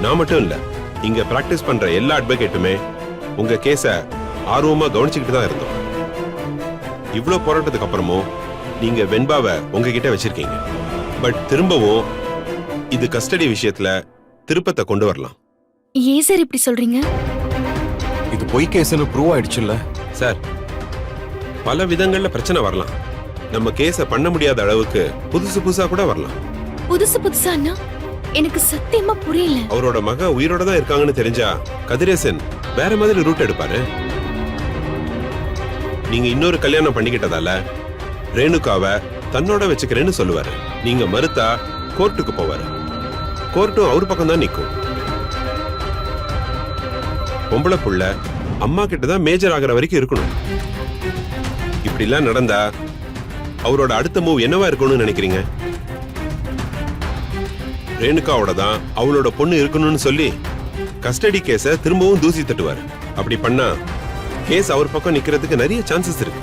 நான் மட்டும் இல்ல, இங்க பிராக்டிஸ் பண்ற எல்லா அட்வொகேட்டுமே உங்க கேஸ ஆர்வமா கவனிச்சுக்கிட்டு தான் இருந்தோம். இவ்வளவு போராட்டத்துக்கு அப்புறமும் நீங்க வெண்பாவை உங்ககிட்ட வச்சிருக்கீங்க. பட் திரும்பவும் இது கஸ்டடி விஷயத்துல திருப்பத்தை கொண்டு வரலாம். ஏன் சார் இப்படி சொல்றீங்க? இது பொய் கேஸ்னு ப்ரூவ் ஆயிடுச்சுல்ல சார். பல விதங்கள்ல பிரச்சனை வரலாம். நம்ம கேஸ பண்ண முடியாத அளவுக்கு புதுசு புதுசா கூட வரலாம். புதுசு புதுசான்னா எனக்கு சத்தியமா புரியல. அவரோட மக உயிரோட தான் இருக்காங்கன்னு தெரிஞ்சா கதிரேசன் வேற மாதிரி ரூட் எடுப்பாரு. நீங்க இன்னொரு கல்யாணம் பண்ணிக்கிட்டதால ரேணுகாவை தன்னோட வச்சுக்கிறேன்னு சொல்லுவாரு. நீங்க மறுத்தா கோர்ட்டுக்கு போவாரு. கோர்ட்டும் அவர் பக்கம் தான் நிக்கும். பொம்பளை புள்ள அம்மா கிட்டதான் மேஜர் ஆகிற வரைக்கும் இருக்கணும். இப்படி எல்லாம் நடந்தா அவரோட அடுத்த மூவ் என்னவா இருக்கணும்னு நினைக்கிறீங்க? ரேணுகாவோட தான் அவளோட பொண்ணு இருக்கணும்னு சொல்லி கஸ்டடி கேஸ திரும்பவும் தூசி தட்டுவார். அப்படி பண்ணா கேஸ் அவர் பக்கம் நிக்கிறதுக்கு நிறைய சான்சஸ் இருக்கு.